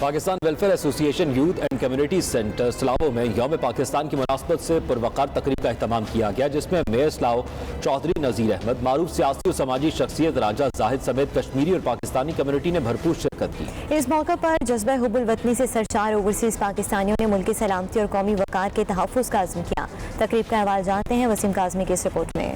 Pakistan welfare ایسوسی ایشن youth and community centre سلاؤ میں یوم پاکستان کی مناسبت سے پروقار تقریب کا اہتمام کیا گیا، جس میں میئر سلاؤ چودھری نذیر احمد، معروف سیاسی اور سماجی شخصیت راجہ زاہد سمیت کشمیری اور پاکستانی کمیونٹی نے بھرپور شرکت کی۔ اس موقع پر جذبہ حب الوطنی سے سرشار اوورسیز پاکستانیوں نے ملک کی سلامتی اور قومی وقار کے تحفظ کا عزم کیا۔ تقریب کا حوالہ جانتے ہیں وسیم کاظمی کی اس رپورٹ میں۔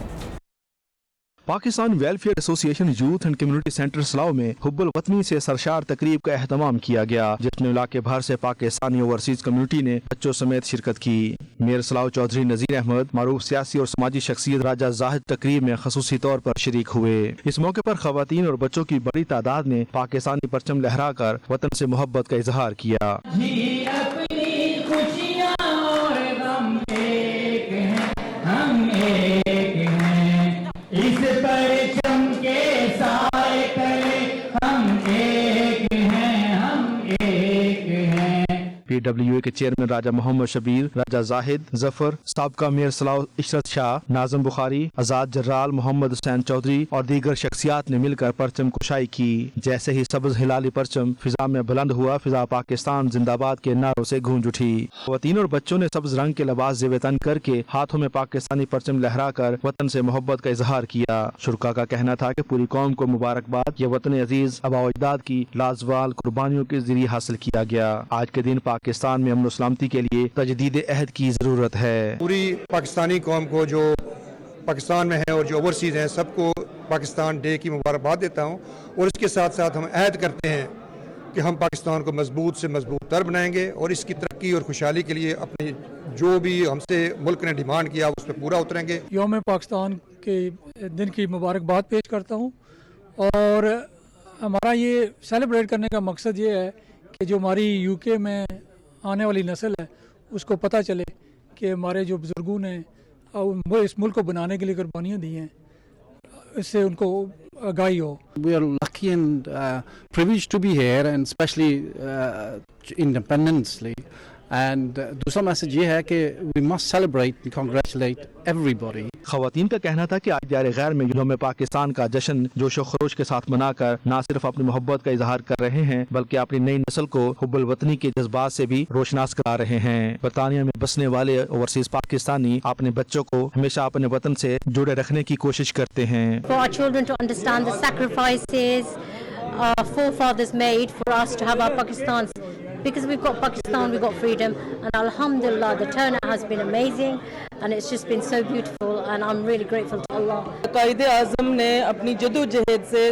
پاکستان ویلفیئر ایسوسی ایشن یوتھ اینڈ کمیونٹی سینٹر سلاؤ میں حب الوطنی سے سرشار تقریب کا اہتمام کیا گیا، جس میں علاقے بھر سے پاکستانی اوورسیز کمیونٹی نے بچوں سمیت شرکت کی۔ میئر سلاؤ چودھری نذیر احمد، معروف سیاسی اور سماجی شخصیت راجہ زاہد تقریب میں خصوصی طور پر شریک ہوئے۔ اس موقع پر خواتین اور بچوں کی بڑی تعداد نے پاکستانی پرچم لہرا کر وطن سے محبت کا اظہار کیا۔ پی ڈبلیو اے کے چیئرمین راجہ محمد شبیر، راجہ زاہد ظفر، سابقہ میئر سلاؤ عشرت شاہ، ناظم بخاری، آزاد جرال محمد حسین چودھری اور دیگر شخصیات نے مل کر پرچم کشائی کی۔ جیسے ہی سبز ہلالی پرچم فضا میں بلند ہوا، فضا پاکستان زندہ باد کے نعروں سے گونج اٹھی۔ خواتین اور بچوں نے سبز رنگ کے لباس زیب تن کر کے ہاتھوں میں پاکستانی پرچم لہرا کر وطن سے محبت کا اظہار کیا۔ شرکا کا کہنا تھا کہ پوری قوم کو مبارکباد، یہ وطن عزیز آباء و اجداد کی لازوال قربانیوں کے ذریعے حاصل کیا گیا۔ آج کے دن پاکستان میں امن و سلامتی کے لیے تجدید عہد کی ضرورت ہے۔ پوری پاکستانی قوم کو جو پاکستان میں ہے اور جو اوورسیز ہیں سب کو پاکستان ڈے کی مبارکباد دیتا ہوں، اور اس کے ساتھ ساتھ ہم عہد کرتے ہیں کہ ہم پاکستان کو مضبوط سے مضبوط تر بنائیں گے اور اس کی ترقی اور خوشحالی کے لیے اپنی جو بھی ہم سے ملک نے ڈیمانڈ کیا اس پہ پورا اتریں گے۔ یوم پاکستان کے دن کی مبارکباد پیش کرتا ہوں، اور ہمارا یہ سیلیبریٹ کرنے کا مقصد یہ ہے کہ جو ہماری یو کے میں آنے والی نسل ہے اس کو پتہ چلے کہ ہمارے جو بزرگوں نے اس ملک کو بنانے کے لیے قربانیاں دی ہیں، اس سے ان کو آگاہی ہو۔ We are lucky and privileged to be here, and especially independently. And دوسرا میسج یہ ہے کہ we must celebrate and congratulate everybody. خواتین کا کہنا تھا کہ آج دیار غیر میں یوم پاکستان کا جشن جوش و خروش کے ساتھ منا کر نہ صرف اپنی محبت کا اظہار کر رہے ہیں بلکہ اپنی نئی نسل کو حب الوطنی کے جذبات سے بھی روشناس کرا رہے ہیں۔ برطانیہ میں بسنے والے اوورسیز پاکستانی اپنے بچوں کو ہمیشہ اپنے وطن سے جڑے رکھنے کی کوشش کرتے ہیں۔ For our children to understand the sacrifices our forefathers made for us to have our Pakistans. Because we've got Pakistan, we've got freedom, and alhamdulillah the turnout has been amazing and it's just been so beautiful, and I'm really grateful to Allah. Quaid Azam نے اپنی جدوجہد سے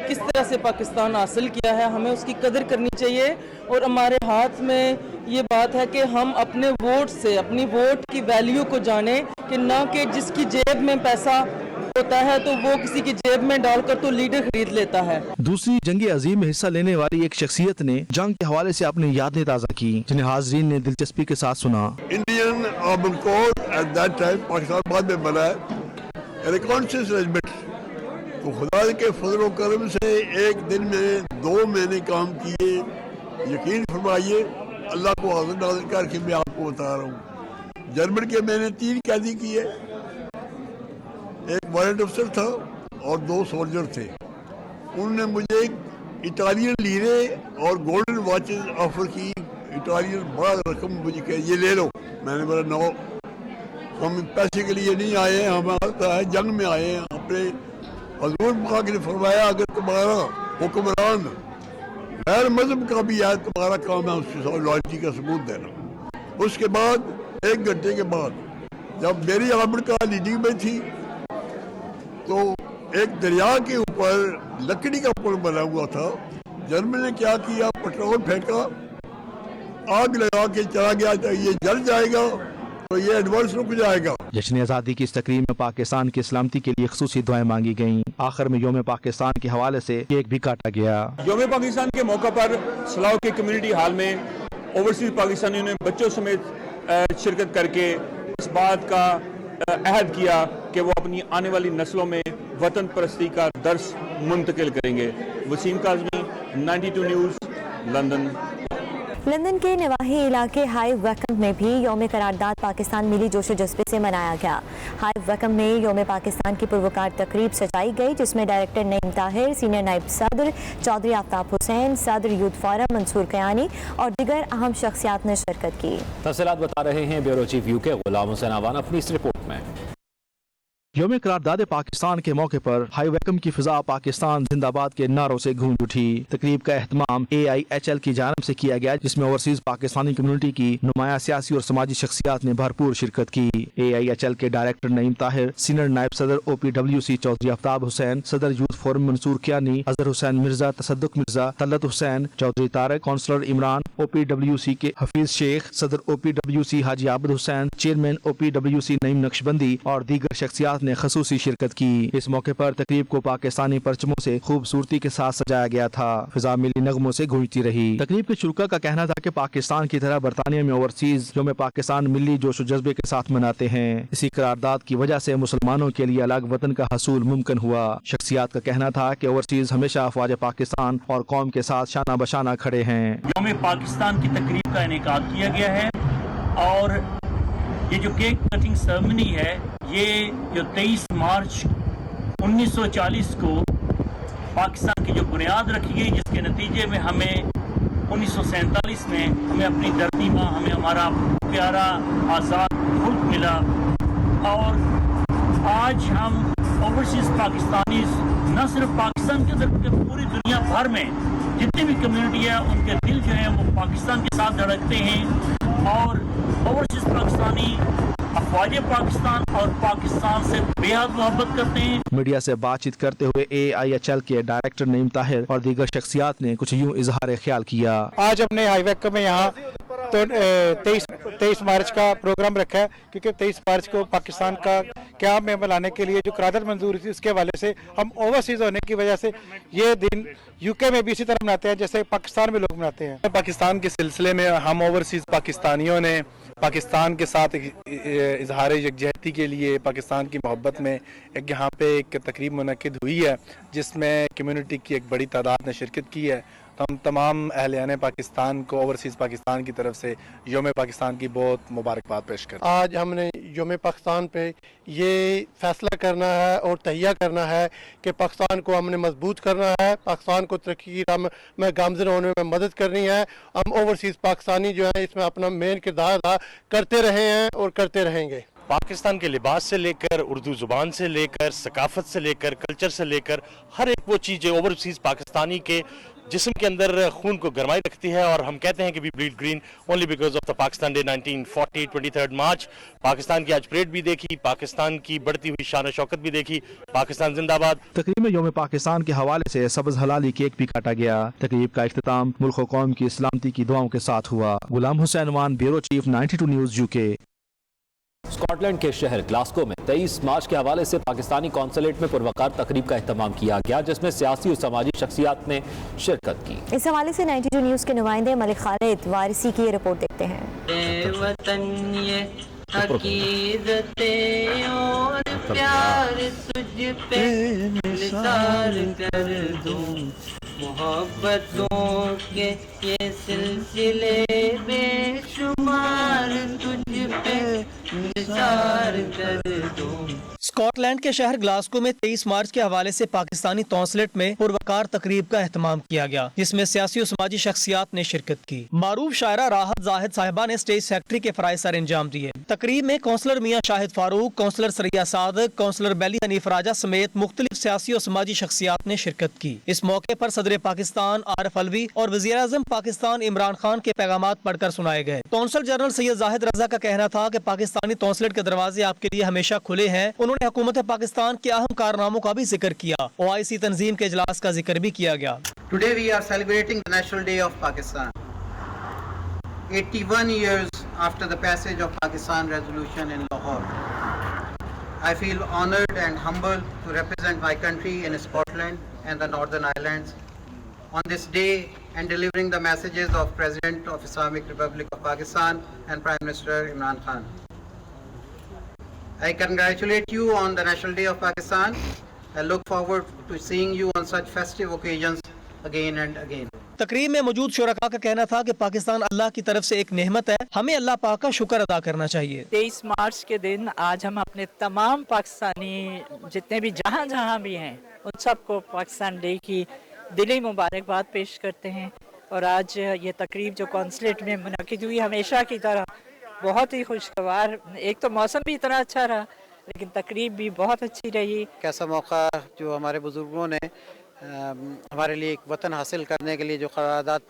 کس طرح سے پاکستان حاصل کیا ہے، ہمیں اس کی قدر کرنی چاہیے، اور ہمارے ہاتھ میں یہ بات ہے کہ ہم اپنے ووٹ سے اپنی ووٹ کی ویلیو کو جانیں، کہ نہ کہ جس کی جیب میں پیسہ ہوتا ہے تو وہ کسی کی جیب میں ڈال کر تو لیڈر خرید لیتا ہے۔ دوسری جنگ عظیم میں حصہ لینے والی ایک شخصیت نے جنگ کے حوالے سے اپنی یادیں تازہ کی، جنہیں حاضرین نے دلچسپی کے ساتھ سنا۔ Indian armed corps at that time Pakistan بعد میں بنا ہے، ریکانسنس ریجمنٹ، تو خدا کے فضل و کرم سے ایک دن میں 2 مہینے کام کیے۔ یقین فرمائیے اللہ کو حاضر ناظر کر کے میں آپ کو بتا رہا ہوں، جرمن کے میں نے 3 قیدی کیے، ایک وارنٹ افسر تھا اور 2 سولجر تھے۔ انہوں نے مجھے اٹالین لیرے اور گولڈن واچز آفر کی، اٹالین بڑا رقم مجھے کہ یہ لے لو۔ میں نے بولا نو، ہم پیسے کے لیے نہیں آئے ہیں، ہم جنگ میں آئے ہیں۔ اپنے حضور پاک نے فرمایا اگر تمہارا حکمران غیر مذہب کا بھی ہے تمہارا کام ہے اس کے ساتھ لائلٹی کا ثبوت دینا۔ اس کے بعد 1 گھنٹے کے بعد جب میری آرمڈ کا لیڈنگ میں تھی تو ایک دریا کے اوپر لکڑی کا پل بنا ہوا تھا، جرمن نے کیا کیا، پٹرول پھینکا، آگ لگا کے چلا گیا، یہ جل جائے گا تو یہ ایڈوانس رک جائے گا۔ جشن آزادی کی اس تقریب میں پاکستان کی سلامتی کے لیے خصوصی دعائیں مانگی گئیں۔ آخر میں یوم پاکستان کے حوالے سے کیک بھی کاٹا گیا۔ یوم پاکستان کے موقع پر سلاؤ کے کمیونٹی ہال میں اوورسیز پاکستانیوں نے بچوں سمیت شرکت کر کے اس بات کا عہد کیا کہ وہ اپنی آنے والی نسلوں میں وطن پرستی کا درس منتقل کریں گے۔ Waseem Kazmi, 92 news, London. London के नवाही इलाके हाई वैकम में भी यौम करारदाद पाकिस्तान मिली जोशो जज्बे से मनाया गया। हाई वैकम में यौम पाकिस्तान की पुरवकार तकरीब सजाई गई, जिसमें डायरेक्टर नईम ताहिर, सीनियर नायब सदर चौधरी आफ्ताब हुसैन, सदर यूथ फोरम मंसूर कयानी और दीगर अहम शख्सियात ने शिरकत की। तफसीलात बता रहे हैं bureau chief UK Ghulam Hussain आवान अपनी इस रिपोर्ट में। यौम करारदाद पाकिस्तान के मौके पर हाई वैकम की फिजा पाकिस्तान जिंदाबाद के नारों से गूंज उठी। तकरीब का एहतमाम AIHL की जानिब से किया गया, जिसमें ओवरसीज पाकिस्तानी कम्युनिटी की नुमाया सियासी और समाजी शख्सियात ने भरपूर शिरकत की। AIHL के डायरेक्टर नईम ताहिर, सीनियर नायब सदर OPWC चौधरी आफ्ताब हुसैन, सदर youth forum Mansoor Kiyani, Azhar Hussain Mirza, Tasadduq Mirza, Talat Hussain, Chaudhry Tariq, councillor Imran, OPWC के हफीज शेख, सदर OPWC Haji Abid Hussain, chairman OPWC Naeem Naqshbandi और दीगर शख्सियात ने खसूसी शिरकत की। इस मौके पर तकरीब को पाकिस्तानी परचमों से खूबसूरती के साथ सजाया गया था। फिजा मिली नगमों से गूंजती रही। तकरीब के शुरका का कहना था कि पाकिस्तान की तरह बरतानिया में ओवरसीज यौम पाकिस्तान मिली जोश जज्बे के साथ मनाते हैं। इसी करारदाद की वजह से मुसलमानों के लिए अलग वतन का हसूल मुमकिन हुआ। शख्सियात का कहना था कि ओवरसीज हमेशा अफवाज पाकिस्तान और कौम के साथ शाना बशाना खड़े हैं। यौम पाकिस्तान की तकरीब का इनेकाद किया गया है और ये जो केक कटिंग सेरेमनी है, ये जो 23 मार्च 1940 को पाकिस्तान की जो बुनियाद रखी गई, जिसके नतीजे में हमें 1947 में हमें अपनी धरती माँ, हमें हमारा प्यारा आज़ाद मुल्क मिला। और आज हम ओवरसीज़ पाकिस्तानी न सिर्फ पाकिस्तान के अंदर बल्कि पूरी दुनिया भर में जितनी भी कम्युनिटी है, उनके दिल जो है वो पाकिस्तान के साथ धड़कते हैं और ओवरसीज़ पाकिस्तानी अफवाज पाकिस्तान और पाकिस्तान से बेहद मोहब्बत करते हैं। मीडिया से बातचीत करते हुए AIHL के डायरेक्टर नईम ताहिर और दीगर शख्सियात ने कुछ यूं इजहार ख्याल किया। आज अपने हाई वैकम में यहाँ तो 23 मार्च का प्रोग्राम रखा है, क्योंकि 23 मार्च को पाकिस्तान का क़याम में मनाने के लिए जो करारदाद मंजूर थी, उसके हवाले से हम ओवरसीज होने की वजह से ये दिन UK में भी इसी तरह मनाते हैं जैसे पाकिस्तान में लोग मनाते हैं। पाकिस्तान के सिलसिले में हम ओवरसीज पाकिस्तानियों ने पाकिस्तान के साथ इजहार यकजहती के लिए पाकिस्तान की मोहब्बत में एक यहाँ पे एक तकरीब मुनक्किद हुई है, जिसमें कम्युनिटी की एक बड़ी तादाद ने शिरकत की है। तो हम तमाम अहलियान पाकिस्तान को ओवरसीज़ पाकिस्तान की तरफ से यौम पाकिस्तान की बहुत मुबारकबाद पेश करते हैं। आज हमने यौम पाकिस्तान पे ये फैसला करना है और तहिया करना है कि पाकिस्तान को हमने मजबूत करना है, पाकिस्तान को तरक्की की राह में गामज़न होने में मदद करनी है। हम ओवरसीज़ पाकिस्तानी जो है इसमें अपना मेन किरदार अदा करते रहे हैं और करते रहेंगे। पाकिस्तान के लिबास से लेकर उर्दू ज़ुबान से लेकर सकाफ़त से लेकर कल्चर से लेकर हर एक वो चीज़ ओवरसीज़ पाकिस्तानी के जिस्म के अंदर खून को गरमाई रखती है। और हम कहते हैं कि we bleed green only because of the Pakistan day 1940 23 March. Pakistan की आज परेड भी देखी, पाकिस्तान की बढ़ती हुई शान शौकत भी देखी। पाकिस्तान जिंदाबाद। तकरीब में यौम पाकिस्तान के हवाले से सब्ज़ हलाली केक भी काटा गया। तकरीब का इख्तिताम मुल्क व कौम की सलामती की दुआओं के साथ हुआ। Ghulam Hussain Wan, bureau chief 92 news UK। Scotland के शहर ग्लासगो में 23 मार्च के हवाले से पाकिस्तानी कौंसलेट में पुरवकार तकरीब का एहतमाम किया गया, जिसमें सियासी और समाजी शख्सियात ने शिरकत की। इस हवाले से 92 न्यूज़ के नुमाइंदे मलिक खालिद वारिसी की ये रिपोर्ट देखते हैं। मोहब्बतों के ये सिलसिले बेशुमार तुझ पे निसार कर दूं। स्कॉटलैंड के शहर ग्लासगो में 23 मार्च के हवाले से पाकिस्तानी कौंसलेट में पुरवकार तकरीब का एहतमाम किया गया, जिसमें सियासी और समाजी शख्सियात ने शिरकत की। मारूफ शायरा राहत जाहिद साहिबा ने स्टेज सेक्रेटरी के फराइज सर अंजाम दिए। तकरीब में कौंसलर मियां शाहिद फारूक, कौंसलर सरिया सादक, कौंसलर बेली हनीफ राजा समेत मुख्तलिफ सियासी और समाजी शख्सियात ने शिरकत की। इस मौके पर सदर पाकिस्तान आरिफ अलवी और वज़ीर आज़म पाकिस्तान इमरान खान के पैगामात पढ़कर सुनाए गए। कौंसल जनरल सैयद जाहिद रजा का कहना था कि पाकिस्तानी कौंसलेट के दरवाजे आपके लिए हमेशा खुले हैं। उन्होंने हुकूमत पाकिस्तान के अहम कारनामों का भी जिक्र किया। OIC तंजीम के इजलास का जिक्र भी किया गया। Today we are celebrating the National Day of Pakistan. 81 years after the passage of Pakistan Resolution in Lahore. I feel honored and humbled to represent my country in Scotland and the Northern Islands on this day and delivering the messages of President of Islamic Republic of Pakistan and Prime Minister Imran Khan. I congratulate you on the National Day of Pakistan. I look forward to seeing you on such festive occasions again and again. तकरीब में मौजूद शुरका का कहना था कि पाकिस्तान अल्लाह की तरफ से एक नेमत है, हमें अल्लाह पाक का शुक्र अदा करना चाहिए। 23 मार्च के दिन आज हम अपने तमाम पाकिस्तानी जितने भी जहाँ भी हैं उन सबको पाकिस्तान डे की दिली मुबारकबाद पेश करते हैं। और आज ये तकरीब जो कॉन्सुलेट में मुनक़िद हुई हमेशा की तरह बहुत ही खुशगवार, एक तो मौसम भी इतना अच्छा रहा लेकिन तकरीब भी बहुत अच्छी रही। कैसा मौका जो हमारे बुज़ुर्गों ने हमारे लिए एक वतन हासिल करने के लिए जो क़रारदाद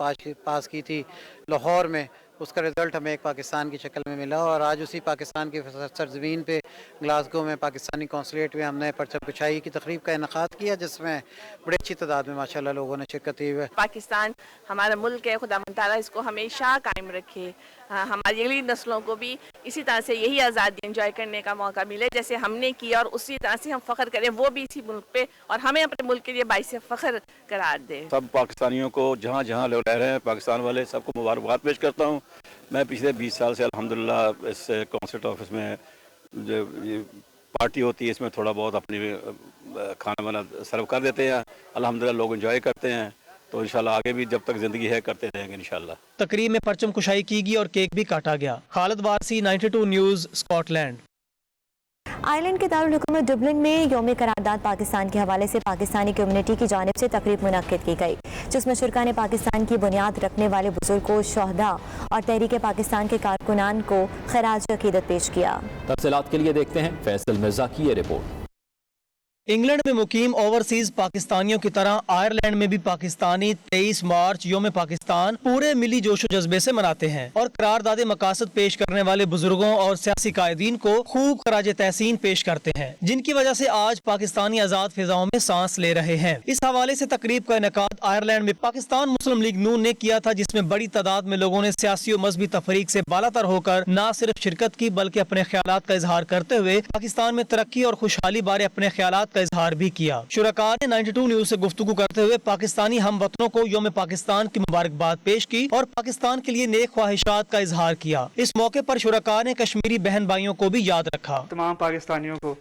पास की थी लाहौर में, उसका रिज़ल्ट हमें एक पाकिस्तान की शक्ल में मिला। और आज उसी पाकिस्तान की सरज़मीन पे ग्लासगो में पाकिस्तानी कौंसलेट में हमने परचम कुशाई की तकरीब का इनेकाद किया, जिसमें बड़ी अच्छी तादाद में माशाल्लाह लोगों ने शिरकत की है। पाकिस्तान हमारा मुल्क है, खुदा ताला इसको हमेशा कायम रखे, हमारी अगली नस्लों को भी इसी तरह से यही आज़ादी एंजॉय करने का मौका मिले जैसे हमने किया, और उसी तरह से हम फ़ख्र करें वो भी इसी मुल्क पे, और हमें अपने मुल्क के लिए बाइस फ़ख्र करार दे। सब पाकिस्तानियों को जहाँ जहाँ लोग रह रहे हैं पाकिस्तान वाले सबको मुबारकबाद पेश करता हूँ। मैं पिछले 20 साल से अल्हम्दुलिल्लाह इस कॉन्सर्ट ऑफिस में जो ये पार्टी होती है इसमें थोड़ा बहुत अपनी खाना वाना सर्व कर देते हैं, अल्हम्दुलिल्लाह लोग एंजॉय करते हैं, तो इंशाल्लाह आगे भी जब तक ज़िंदगी है करते रहेंगे इंशाल्लाह। तकरीब में परचम कुशाई की गई और केक भी काटा गया। Khalid Warsi, 92 news, Scotland. Ireland के दारुल हुकूमत डुबलिन में यौम करारदाद पाकिस्तान के हवाले से पाकिस्तानी कम्युनिटी की जानिब से तकरीब मुनक्किद की गई, जिसमें शुरका ने पाकिस्तान की बुनियाद रखने वाले बुजुर्गों, शहदा और तहरीक पाकिस्तान के कारकुनान को खराज अकीदत पेश किया। तफसीलात के लिए देखते हैं फैसल मिर्जा की ये रिपोर्ट। इंग्लैंड में मुकीम ओवरसीज पाकिस्तानियों की तरह आयरलैंड में भी पाकिस्तानी 23 मार्च यौम पाकिस्तान पूरे मिली जोशो जज्बे से मनाते हैं और करारदादे मकासद पेश करने वाले बुजुर्गों और सियासी कायदीन को खूब खराज तहसीन पेश करते हैं, जिनकी वजह से आज पाकिस्तानी आज़ाद फिजाओं में सांस ले रहे हैं। इस हवाले से तकरीब का इनेकाद आयरलैंड में पाकिस्तान मुस्लिम लीग नून ने किया था, जिसमें बड़ी तादाद में लोगों ने सियासी और मजहबी तफरीक से बालातर होकर न सिर्फ शिरकत की बल्कि अपने ख्यालात का इजहार करते हुए पाकिस्तान में तरक्की और खुशहाली बारे अपने ख्यालात का इजहार भी किया। शुरका ने 92 न्यूज़ से गुफ्तगू करते हुए पाकिस्तानी हम वतनों को यौम पाकिस्तान की मुबारकबाद पेश की और पाकिस्तान के लिए नेक ख्वाहिशात का इजहार किया। इस मौके पर शुरका ने कश्मीरी बहन भाइयों को भी याद रखा। तमाम पाकिस्तानियों को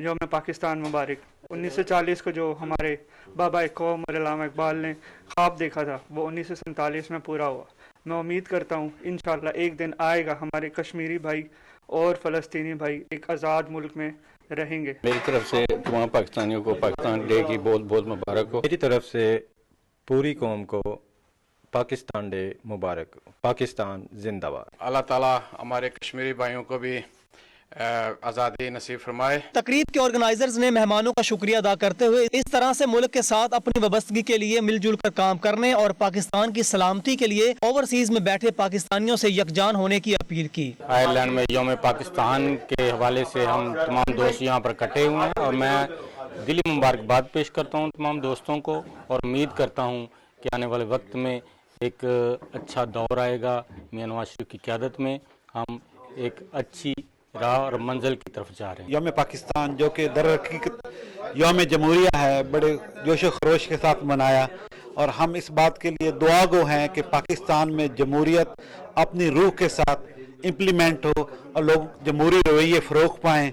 यौम पाकिस्तान मुबारक। 1940 को जो हमारे बाबा कौम और अल्लामा इकबाल ने ख्वाब देखा था वो 1947 में पूरा हुआ। मैं उम्मीद करता हूँ इंशाअल्लाह एक दिन आएगा हमारे कश्मीरी भाई और फ़लस्तीनी भाई एक आज़ाद मुल्क में रहेंगे। मेरी तरफ से तमाम पाकिस्तानियों को पाकिस्तान डे की बहुत बहुत मुबारक हो। मेरी तरफ से पूरी कौम को पाकिस्तान डे मुबारक। पाकिस्तान जिंदाबाद। अल्लाह ताला हमारे कश्मीरी भाइयों को भी आज़ादी नसीब फरमाए। तकरीब के ऑर्गेनाइजर्स ने मेहमानों का शुक्रिया अदा करते हुए इस तरह से मुल्क के साथ अपनी वाबस्तगी के लिए मिलजुल कर काम करने और पाकिस्तान की सलामती के लिए ओवरसीज में बैठे पाकिस्तानियों से यकजान होने की अपील की। आयरलैंड में यौम पाकिस्तान के हवाले से हम तमाम दोस्त यहाँ पर इकट्ठे हुए हैं और मैं दिली मुबारकबाद पेश करता हूँ तमाम दोस्तों को और उम्मीद करता हूँ कि आने वाले वक्त में एक अच्छा दौर आएगा। मियां नवाज शरीफ की क़यादत में हम एक अच्छी राह और मंजिल की तरफ जा रहे हैं। यौम पाकिस्तान जो कि दर हकीकत यौम जमहूरिया है, बड़े जोशो खरोश के साथ मनाया और हम इस बात के लिए दुआ गो हैं कि पाकिस्तान में जमहूरियत अपनी रूह के साथ इम्प्लीमेंट हो और लोग जमहूरी रवैये फ़रोग़ पाएँ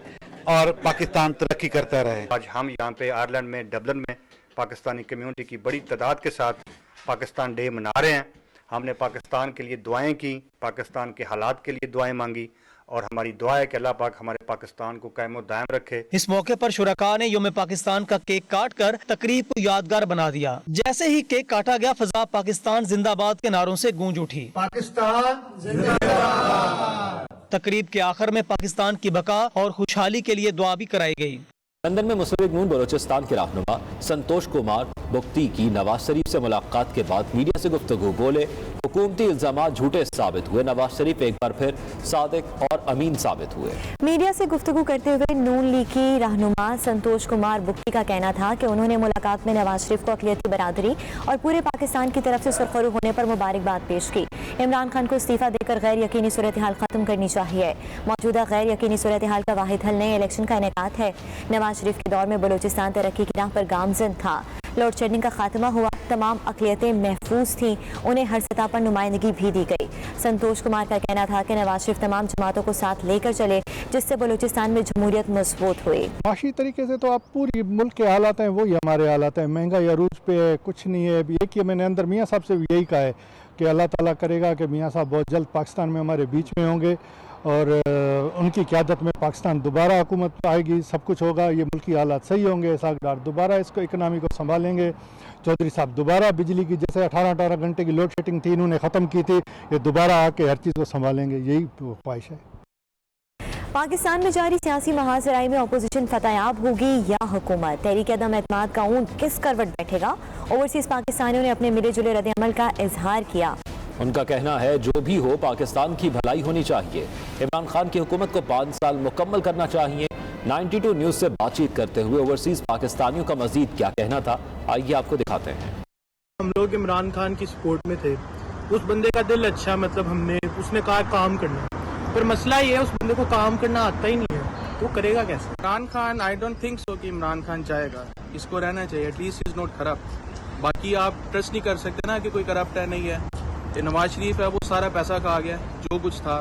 और पाकिस्तान तरक्की करता रहे। आज हम यहाँ पे आयरलैंड में डबलिन में पाकिस्तानी कम्यूनिटी की बड़ी तादाद के साथ पाकिस्तान डे मना रहे हैं। हमने पाकिस्तान के लिए दुआएं की, पाकिस्तान के हालात के लिए दुआएं मांगी और हमारी दुआ है कि अल्लाह पाक हमारे पाकिस्तान को कायम दायम रखे। इस मौके पर शुरका ने यौम पाकिस्तान का केक काट कर तकरीब को यादगार बना दिया। जैसे ही केक काटा गया फजा पाकिस्तान जिंदाबाद के नारों से गूंज उठी। पाकिस्तान जिंदाबाद। तकरीब के आखिर में पाकिस्तान की बका और खुशहाली के लिए दुआ भी कराई गई। लंदन में मुस्लिम लीग नून बलोचिस्तान के रहनुमा संतोष कुमार बुख्ती की नवाज शरीफ से मुलाकात के बाद मीडिया से गुफ्तगू बोले, हुकूमती इल्जामात झूठे साबित हुए, नवाज शरीफ एक बार फिर सादिक और अमीन साबित हुए। मीडिया से गुफ्तगू करते हुए नून लीग की रहनुमा संतोष कुमार बुख्ती का कहना था कि उन्होंने मुलाकात में नवाज शरीफ को अक़लियती बरादरी और पूरे पाकिस्तान की तरफ से सुरखरू होने पर मुबारकबाद पेश की। इमरान खान को इस्तीफा देकर गैर यकीनी सूरत हाल खत्म करनी चाहिए। मौजूदा गैर यकीनी सूरत हाल का वाहिद हल नए इलेक्शन का इनेकाद है। नवाज शरीफ के दौर में बलूचिस्तान तरक्की की राह पर गामजन था। लोड शेडिंग का खात्मा हुआ, तमाम अक़लियतें महफूज थीं, उन्हें हर सतह पर नुमाइंदगी भी दी गई। संतोष कुमार का कहना था कि नवाज शरीफ तमाम जमातों को साथ लेकर चले, जिससे बलूचिस्तान में जमहूरियत मजबूत हुई। माशी तरीके से तो आप पूरी मुल्क के हालात हैं वही हमारे हालात हैं, महंगाई अरूज पे है, कुछ नहीं है। एक ही मैंने अंदर मियाँ साहब से भी यही कहा है कि अल्लाह ताला करेगा कि मियाँ साहब बहुत जल्द पाकिस्तान में हमारे बीच में होंगे और उनकी क़यादत में पाकिस्तान दोबारा हुकूमत आएगी, सब कुछ होगा, ये मुल्की हालात सही होंगे, इसाकदार दोबारा इसको इकनॉमी को संभालेंगे, चौधरी साहब दोबारा बिजली की जैसे 18 घंटे की लोड शेडिंग थी इन्होंने ख़त्म की थी, ये दोबारा आके हर चीज़ को संभालेंगे, यही ख्वाहिश है। पाकिस्तान में जारी सियासी महासराई में अपोजिशन फतेयाब होगी या हुकूमत, तहरीक अदम एतमाद का ऊंट किस करवट बैठेगा? ओवरसीज पाकिस्तानियों ने अपने मिले जुले रद्द-ए-अमल का इजहार किया। उनका कहना है जो भी हो पाकिस्तान की भलाई होनी चाहिए, इमरान खान की हुकूमत को 5 साल मुकम्मल करना चाहिए। 92 न्यूज़ से बातचीत करते हुए ओवरसीज पाकिस्तानियों का मजीद क्या कहना था, आइए आपको दिखाते हैं। हम लोग इमरान खान की सपोर्ट में थे, उस बंदे का दिल अच्छा, मतलब हमने उसने कहा काम करना, पर मसला ये है उस बंदे को काम करना आता ही नहीं है, तो करेगा कैसे? Imran Khan I don't think so कि इमरान खान चाहेगा, इसको रहना चाहिए, एटलीस्ट इज नॉट करप्ट। बाकी आप ट्रस्ट नहीं कर सकते ना कि कोई करप्ट है, नहीं है। नवाज शरीफ है वो सारा पैसा खा गया, जो कुछ था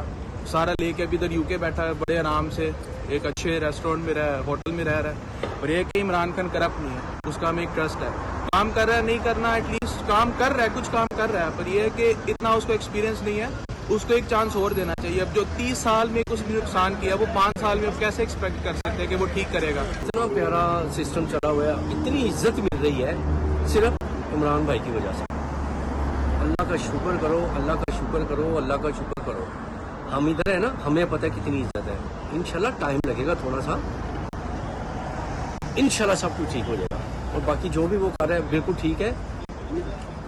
सारा लेके अभी इधर यूके बैठा है बड़े आराम से, एक अच्छे रेस्टोरेंट में रहा है, होटल में रह रहा है। और ये कि इमरान खान करप्ट नहीं है, उसका हमें एक ट्रस्ट है, काम कर रहा है, नहीं करना एटलीस्ट काम कर रहा है, कुछ काम कर रहा है, पर ये है कि इतना उसको एक्सपीरियंस नहीं है, उसको एक चांस और देना चाहिए। अब जो 30 साल में कुछ भी नुकसान किया वो 5 साल में अब कैसे एक्सपेक्ट कर सकते हैं कि वो ठीक करेगा? इतना प्यारा सिस्टम चला हुआ है, इतनी इज्जत मिल रही है सिर्फ इमरान भाई की वजह से। अल्लाह का शुक्र करो, अल्लाह का शुक्र करो, अल्लाह का शुक्र करो। हम इधर है ना, हमें पता है कितनी इज्जत है। इंशाल्लाह टाइम लगेगा थोड़ा सा, इंशाल्लाह सब कुछ ठीक हो जाएगा। और बाकी जो भी वो कर रहा है बिल्कुल ठीक है।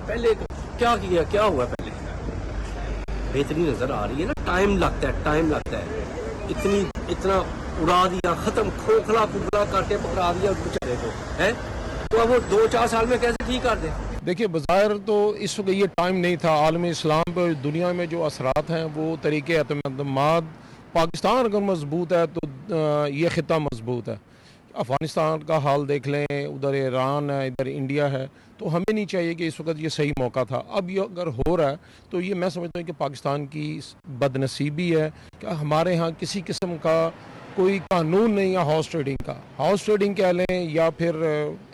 पहले क्या किया, क्या हुआ, पहले बेहतरीन नजर आ रही है ना, टाइम लगता है, टाइम लगता है। इतना उड़ा दिया, खत्म, खोखला कुखला काटे पकड़ा दिया कुछ को है, तो अब वो 2-4 साल में कैसे ठीक कर दे? देखिए बज़ाहिर तो इस वक्त ये टाइम नहीं था। आलम इस्लाम पर दुनिया में जो असरात हैं वो तरीके एतमाद, पाकिस्तान अगर मजबूत है तो ये ख़िता मजबूत है। अफ़गानिस्तान का हाल देख लें, उधर ईरान है, इधर इंडिया है, तो हमें नहीं चाहिए कि इस वक्त ये सही मौका था। अब ये अगर हो रहा है तो ये मैं समझता हूँ कि पाकिस्तान की बदनसीबी है कि हमारे यहाँ किसी किस्म का कोई कानून नहीं है हाउस ट्रेडिंग का। हाउस ट्रेडिंग कह लें या फिर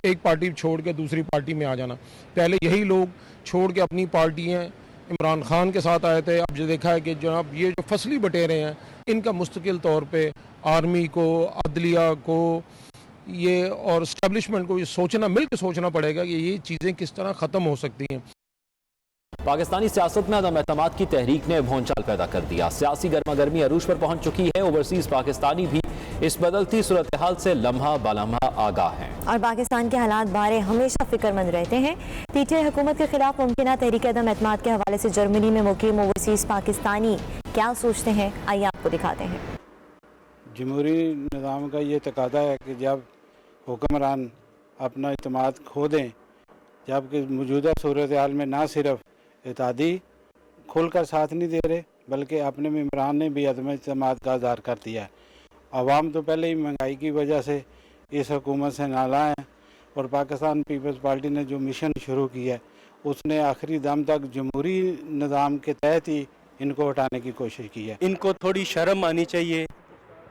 एक पार्टी छोड़ के दूसरी पार्टी में आ जाना। पहले यही लोग छोड़ के अपनी पार्टियाँ इमरान खान के साथ आए थे। अब जो देखा है कि जनाब ये जो फसली बटेरे हैं इनका मुस्तकिल तौर पे आर्मी को, अदलिया को, ये और इस्टेब्लिशमेंट को ये सोचना, मिलकर सोचना पड़ेगा कि ये चीज़ें किस तरह ख़त्म हो सकती हैं। पाकिस्तानी सियासत में अदम एतमाद की तहरीक ने भौंचाल पैदा कर दिया। सियासी गर्मा गर्मी अरूज पर पहुंच चुकी है। ओवरसीज पाकिस्तानी भी इस बदलती सूरत हाल से लम्हा बालम्हा आगाह हैं और पाकिस्तान के हालात बारे हमेशा फिक्रमंद रहते हैं। पीटीआई हुकूमत के खिलाफ मुमकिन तहरीक अदम एतमाद के हवाले से जर्मनी में मुकीम ओवरसीज पाकिस्तानी क्या सोचते हैं, आइए आपको दिखाते हैं। जमहूरी निज़ाम का ये तकादा है कि जब हुक्मरान अपना इत्मीनान खो दें, जबकि मौजूदा सूरत हाल में ना सिर्फ इत्तेहादी खुल कर साथ नहीं दे रहे बल्कि अपने मेम्बरान ने भी अदम इत्मीनान का इज़हार कर दिया है। अवाम तो पहले ही महंगाई की वजह से इस हुकूमत से नाला है और पाकिस्तान पीपल्स पार्टी ने जो मिशन शुरू किया है उसने आखिरी दम तक जमहूरी निज़ाम के तहत ही इनको हटाने की कोशिश की है। इनको थोड़ी शर्म आनी चाहिए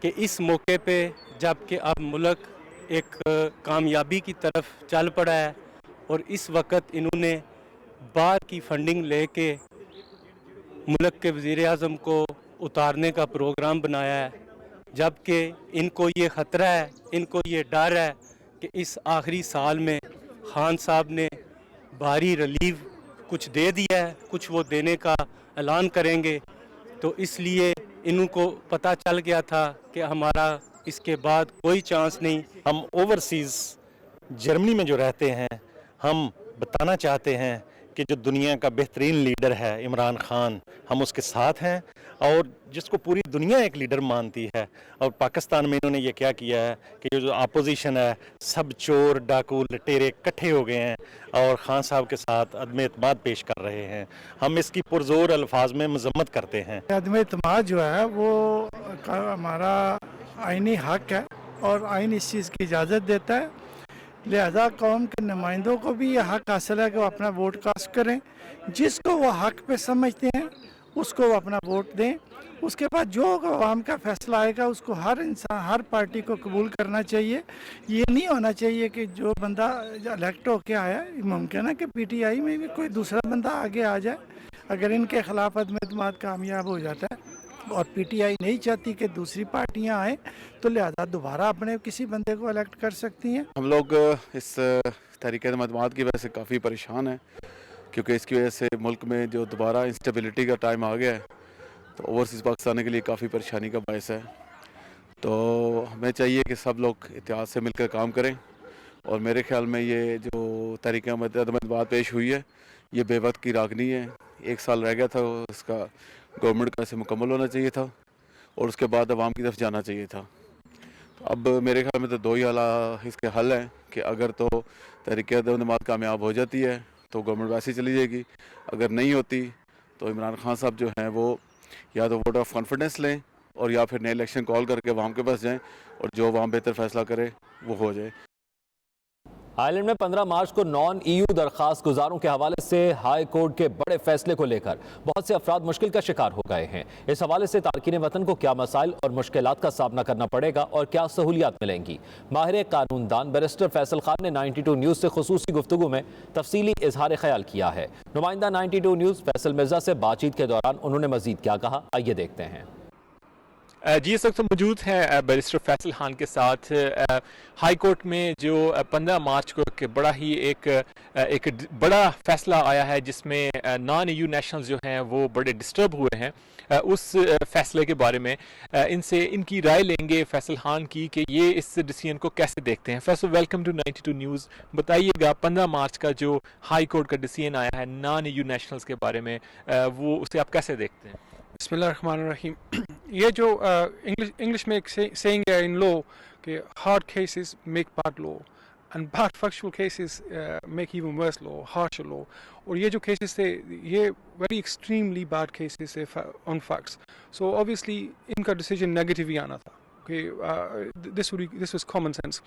कि इस मौके पे जबकि अब मुल्क एक कामयाबी की तरफ चल पड़ा है और इस वक्त इन्होंने बाहर की फंडिंग लेके मुल्क के वज़ीर आज़म को उतारने का प्रोग्राम बनाया है, जबकि इनको ये ख़तरा है, इनको ये डर है कि इस आखिरी साल में खान साहब ने भारी रिलीफ कुछ दे दिया है, कुछ वो देने का ऐलान करेंगे, तो इसलिए इनको पता चल गया था कि हमारा इसके बाद कोई चांस नहीं। हम ओवरसीज़ जर्मनी में जो रहते हैं, हम बताना चाहते हैं कि जो दुनिया का बेहतरीन लीडर है इमरान खान, हम उसके साथ हैं और जिसको पूरी दुनिया एक लीडर मानती है। और पाकिस्तान में इन्होंने ये क्या किया है कि जो अपोजिशन है सब चोर डाकू लटेरे इकट्ठे हो गए हैं और खान साहब के साथ अदम एतमाद पेश कर रहे हैं। हम इसकी पुरजोर अल्फाज में मजम्मत करते हैं। अदम एतमाद जो है वो हमारा आईनी हक है और आइन इस चीज़ की इजाज़त देता है लिहाजा कौम के नुमाइंदों को भी ये हक हासिल है कि वो अपना वोट कास्ट करें, जिसको वो हक पे समझते हैं उसको वो अपना वोट दें। उसके बाद जो आवाम का फैसला आएगा उसको हर इंसान, हर पार्टी को कबूल करना चाहिए। ये नहीं होना चाहिए कि जो बंदा इलेक्ट होके आया, मुमकिन है कि PTI में भी कोई दूसरा बंदा आगे आ जाए, अगर इनके खिलाफ अदम-ए-एतमाद कामयाब हो जाता है और PTI नहीं चाहती कि दूसरी पार्टियां आए, तो लिहाजा दोबारा अपने किसी बंदे को इलेक्ट कर सकती हैं। हम लोग इस तहरीक अदम-ए-एतमाद की वजह से काफ़ी परेशान हैं, क्योंकि इसकी वजह से मुल्क में जो दोबारा इंस्टेबिलिटी का टाइम आ गया है, तो ओवरसीज़ पाकिस्तान के लिए काफ़ी परेशानी का बायस है। तो हमें चाहिए कि सब लोग इत्तेहाद से मिलकर काम करें, और मेरे ख्याल में ये जो तहरीक अदम-ए-एतमाद पेश हुई है, ये बेवक्त की रागनी है। 1 साल रह गया था, इसका गवर्नमेंट का से मुकम्मल होना चाहिए था और उसके बाद अवाम की तरफ जाना चाहिए था। अब मेरे ख्याल में तो 2 ही इसके हल हैं कि अगर तो तहरीक अदम-ए-एतमाद कामयाब हो जाती है तो गवर्नमेंट वैसे ही चली जाएगी, अगर नहीं होती तो इमरान खान साहब जो हैं वो या तो वोट ऑफ कॉन्फिडेंस लें और या फिर नए इलेक्शन कॉल करके अवाम के पास जाएं और जो अवाम बेहतर फैसला करे वो हो जाए। आयरलैंड में 15 मार्च को नॉन EU दरख्वास्त गुजारों के हवाले से हाई कोर्ट के बड़े फैसले को लेकर बहुत से अफराद मुश्किल का शिकार हो गए हैं। इस हवाले से तारकीन वतन को क्या मसाइल और मुश्किलात का सामना करना पड़ेगा और क्या सहूलियात मिलेंगी, माहिर कानूनदान बैरिस्टर फैसल खान ने 92 न्यूज़ से खुसूसी गुफ्तगू में तफसीली इजहार ख्याल किया है। नुमाइंदा 92 न्यूज़ फैसल मिर्जा से बातचीत के दौरान उन्होंने मजीद क्या कहा, आइए देखते हैं। जी इस वक्त मौजूद हैं बैरिस्टर फैसल खान के साथ। हाई कोर्ट में जो 15 मार्च को एक बड़ा ही एक बड़ा फैसला आया है, जिसमें नॉन EU नेशनल्स जो हैं वो बड़े डिस्टर्ब हुए हैं। उस फैसले के बारे में इनसे इनकी राय लेंगे फैसल खान की कि ये इस डिसीजन को कैसे देखते हैं। Faisal, welcome to 92 news. बताइएगा 15 मार्च का जो हाई कोर्ट का डिसीजन आया है नॉन EU नेशनल्स के बारे में, वो उसे आप कैसे देखते हैं? बिस्मिल्लाहिर्रहमानिर्रहीम। ये जो इंग्लिश में एक सेइंग है इन लॉ कि hard cases make bad law and bad factual cases make even worse law, harsher law. और ये जो केसेस थे ये वेरी एक्सट्रीमली बैड केसेस थे ऑन फैक्ट्स, सो ऑब्वियसली इनका डिसीजन नेगेटिव ही आना था कि this was common sense.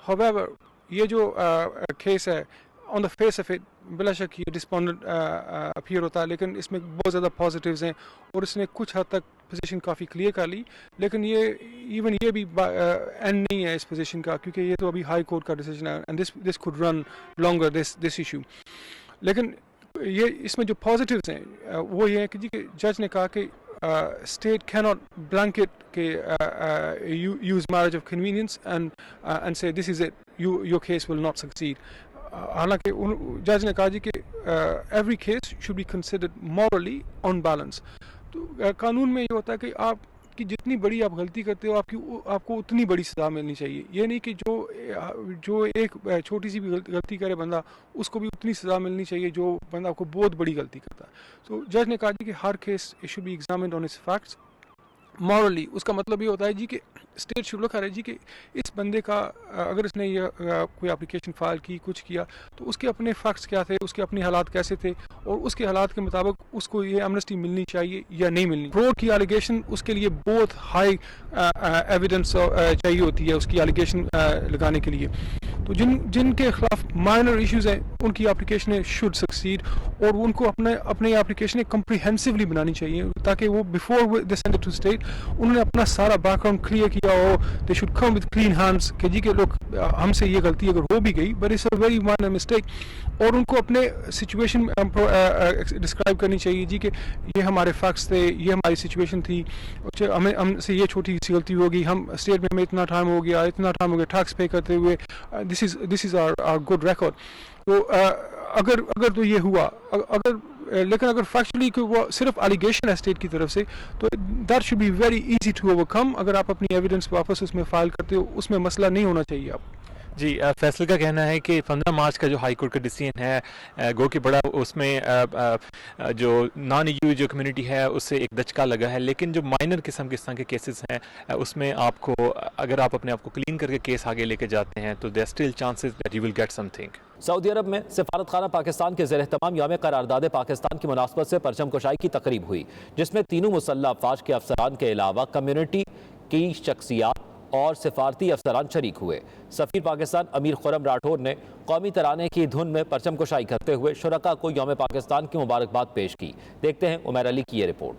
However ये जो केस है on the face of it बिला शक ये डिस्पोंडेंट अपीयर होता है, लेकिन इसमें बहुत ज़्यादा पॉजिटिव्स हैं और इसने कुछ हद तक पोजीशन काफ़ी क्लियर कर ली। लेकिन ये भी एंड नहीं है इस पोजीशन का, क्योंकि ये तो अभी हाई कोर्ट का डिसीजन है and this could run longer this issue. लेकिन ये इसमें जो पॉजिटिव्स हैं वो ये है कि जी कि जज ने कहा कि state cannot blanket use marriage of convenience and say this is it, your case will not succeed. हालांकि जज ने कहा जी कि every case should be considered morally on balance. तो कानून में ये होता है कि आपकी जितनी बड़ी आप गलती करते हो आपको उतनी बड़ी सज़ा मिलनी चाहिए। ये नहीं कि जो एक छोटी सी भी गलती करे बंदा उसको भी उतनी सज़ा मिलनी चाहिए जो बंदा आपको बहुत बड़ी गलती करता है। तो जज ने कहा जी कि हर case it should be examined on its facts morally. उसका मतलब ये होता है जी कि स्टेट शुड लुक एट जी कि इस बंदे का अगर इसने ये कोई एप्लीकेशन फाइल की, कुछ किया, तो उसके अपने फैक्ट्स क्या थे, उसके अपने हालात कैसे थे और उसके हालात के मुताबिक उसको ये एमनेस्टी मिलनी चाहिए या नहीं मिलनी। फ्रॉड की एलिगेशन उसके लिए बहुत हाई एविडेंस चाहिए होती है उसकी एलिगेशन लगाने के लिए। तो जिनके खिलाफ माइनर इश्यूज हैं उनकी एप्लीकेशन शुड सक्सीड और उनको अपने एप्लीकेशन कम्प्रीहेंसिवली बनानी चाहिए ताकि वो before they send it to state उन्होंने अपना सारा बैकग्राउंड क्लियर किया हो। They should come with clean hands कि जी के लोग हमसे ये गलती अगर हो भी गई but it's a very minor mistake, और उनको अपने सिचुएशन डिस्क्राइब करनी चाहिए जी कि ये हमारे फैक्ट्स थे, ये हमारी सिचुएशन थी, हमसे ये छोटी सी गलती होगी, हम स्टेट में हमें इतना टाइम हो गया टैक्स पे करते हुए, this is our good record. तो अगर तो ये हुआ लेकिन अगर फैक्चुअली वो सिर्फ एलिगेशन है स्टेट की तरफ से तो that should be very easy to overcome. अगर आप अपनी एविडेंस वापस उसमें फाइल करते हो उसमें मसला नहीं होना चाहिए आप। जी फैसल का कहना है कि 15 मार्च का जो हाई कोर्ट का डिसीजन है गो कि बड़ा उसमें जो नॉन EU जो कम्युनिटी है उससे एक दचका लगा है, लेकिन जो माइनर किस्म के इस तरह के केसेस हैं उसमें आपको अगर आप अपने आप को क्लीन करके केस आगे लेके जाते हैं तो there still chances that you will get something. सऊदी अरब में सिफारत खाना पाकिस्तान के ज़ेर एहतमाम यौम करारदाद पाकिस्तान की मुनासबत से परचम कुशाई की तकरीब हुई, जिसमें तीनों मुसल्लह अफवाज के अफसरान के अलावा कम्युनिटी की शख्सियात اور سفارتی افسران شریک ہوئے۔ سفیر پاکستان امیر خرم راٹھور نے قومی ترانے کی دھن میں پرچم کشائی کرتے ہوئے شرکاء کو یوم پاکستان کی مبارکباد پیش کی۔ دیکھتے ہیں عمیر علی کی یہ رپورٹ۔